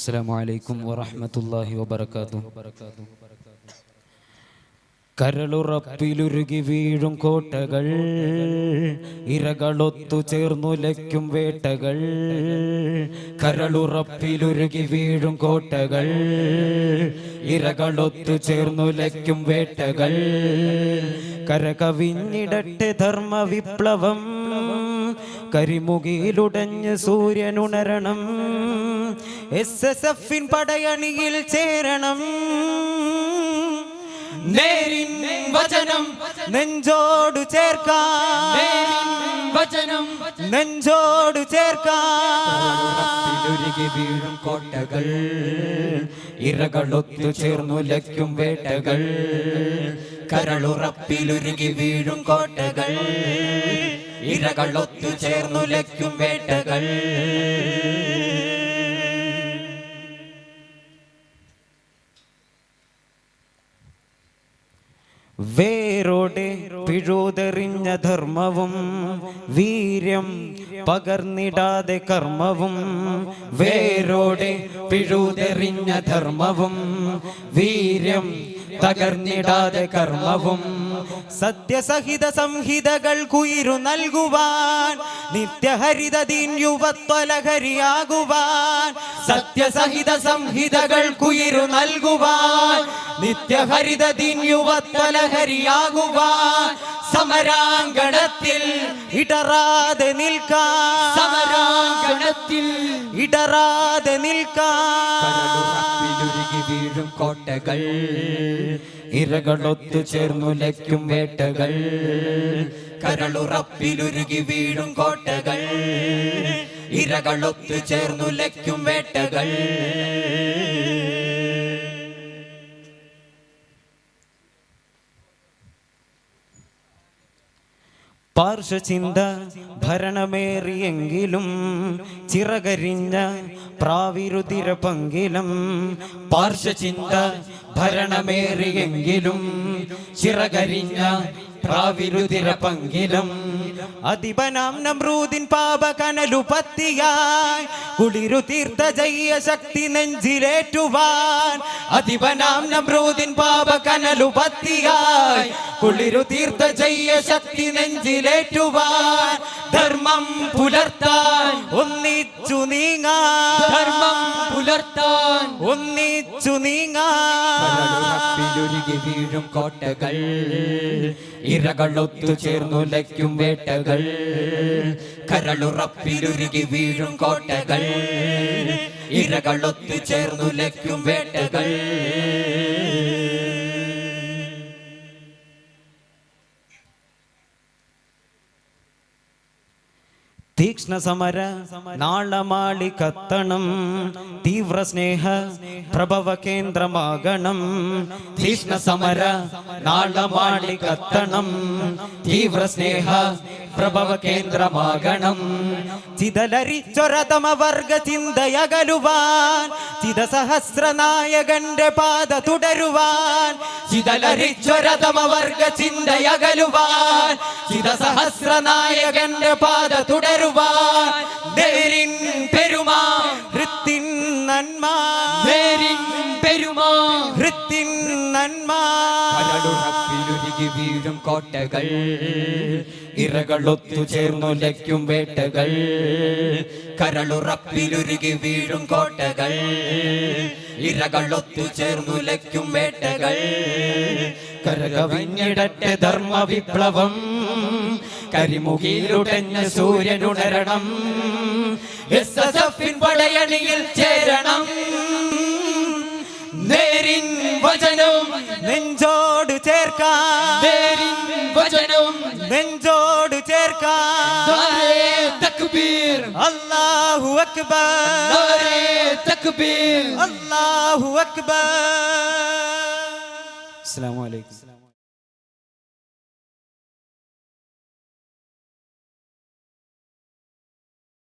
അസ്സലാമു അലൈക്കും വറഹ്മത്തുള്ളാഹി വബറകാതുഹു. കരളുറപ്പിലുരുകി വീഴും കോട്ടകൾ, ഇരകളൊത്തു ചേർന്നുലയ്ക്കും വേട്ടകൾ. കരളുറപ്പിലുരുകി വീഴും കോട്ടകൾ, ഇരകളൊത്തു ചേർന്നുലയ്ക്കും വേട്ടകൾ. കരകവിഞ്ഞിടട്ടെ ധർമ്മ വിപ്ലവം, കരിമുകിലുടഞ്ഞ് സൂര്യനുണരണം. SSF-ൻ പടയണിയിൽ ചേരണം. നേരിൻ വചനം നെഞ്ചോടു ചേർക്കാൻ, വചനം നെഞ്ചോടു ചേർക്കാൻ. വീഴും കോട്ടകൾ, ഇരകളൊത്തു ചേർന്നുലയ്ക്കും വേട്ടകൾ. കരളുറപ്പിലുരുകി വീഴും കോട്ടകൾ, ഇരകളൊത്തു ചേർന്നുലയ്ക്കും വേട്ടകൾ. വേരോടെ പിഴുതെറിഞ്ഞ ധർമ്മവും വീര്യം പകർന്നിടാതെ കർമ്മവും. വേരോടെ പിഴുതെറിഞ്ഞ ധർമ്മവും വീര്യം തകർന്നിടാതെ കർമ്മവും. സത്യസഹിത സംഹിതകൾ കുയിരു നൽകുവാൻ, നിത്യഹരിത ദീൻ യുവത്വലഹരിയാകുവാൻ. സത്യസഹിത സംഹിതകൾ കുയിരു നൽകുവാൻ, നിത്യഹരിത ദീൻ യുവത്വലഹരിയാകുവാൻ. സമരാങ്കണത്തിൽ ഇടറാതെ നിൽക്കാൻ, സമരാങ്കണത്തിൽ ഇടറാതെ നിൽക്കാൻ. വീഴും കോട്ടകൾ, ഇരകളൊത്തു ചേർന്നുലയ്ക്കും വേട്ടകൾ. കരളുറപ്പിലുരുകി വീഴും കോട്ടകൾ, ഇരകളൊത്തു ചേർന്നുലയ്ക്കും വേട്ടകൾ. പാർശ്വചിന്ത ഭരണമേറിയെങ്കിലും ചിറകരിഞ്ഞ പ്രാവിരുതിര പങ്കിലും. പാർശ്വചിന്ത ഭരണമേറിയെങ്കിലും ചിറകരിഞ്ഞ പ്രാവിരുതിര പങ്കിലും. അധിപനാം നമ്രൂദിൻ പാപകനലു പത്തിയായി കുളിരു തീർത്ത ജയ്യ ശക്തി നെഞ്ചിലേറ്റുവാൻ. അധിപനാം നമ്രൂദിൻ പാപകനലു പത്തിയായി കുളിരു തീർത്ത ജയ്യ ശക്തി നെഞ്ചിലേറ്റുവാൻ. ധർമ്മം പുലർത്താൻ ഒന്നിച്ചു നീങ്ങാൻ, ധർമ്മം പുലർത്താൻ ഒന്നിച്ചു നീങ്ങാൻ. വീഴും കോട്ടകൾ, ഇരകളൊത്തു ചേർന്നുലയ്ക്കും വേട്ടകൾ. കരളുറപ്പിലുരുകി വീഴും കോട്ടകൾ, ഇരകളൊത്തു ചേർന്നുലയ്ക്കും വേട്ടകൾ. തീക്ഷ്ണ സമര നാളമാളി കത്തണം, തീവ്ര സ്നേഹ പ്രഭവ കേന്ദ്രമാകണം. തീക്ഷ്ണ സമര നാളമാളി കത്തണം, തീവ്ര സ്നേഹ പ്രഭവ കേന്ദ്രമാകണം. ചിതലരിച്ചൊരതമവർഗ ചിന്തയകലുവാൻ, ചിതസഹസ്രനായകന്റെ പാത തുടരുവാൻ. ചിതലരിച്ചൊരതമവർഗ ചിന്തയകലുവാൻ, ചിതസഹസ്രനായകന്റെ പാത തുടരുവാൻ. നേരിൻ പെരുമാ ഹൃത്തിൻ നന്മ, നേരിൻ പെരുമാ ഹൃത്തിൻ നന്മ. കരളുറപ്പിലുരുകി വീഴും കോട്ടകൾ, ഇരകളൊത്തു ചേർന്നുലയ്ക്കും വേട്ടകൾ. കരളുറപ്പിലുരുകി വീഴും കോട്ടകൾ, ഇരകളൊത്തു ചേർന്നുലയ്ക്കും വേട്ടകൾ. കരകവിഞ്ഞിടട്ടെ ധർമ്മ വിപ്ലവം, കരിമുകിലുടഞ്ഞ സൂര്യനുണരണം. SSF-ൻ പടയണിയിൽ ചേരണം. നേരിൻ വചനം നെഞ്ചോട് ചേർക്കാൻ, നേരിൻ വചനം നെഞ്ചോട് ചേർക്കാൻ. നാരേ തക്ബീർ അല്ലാഹു അക്ബർ, നാരേ തക്ബീർ അല്ലാഹു അക്ബർ. അസ്സലാമു അലൈക്കും.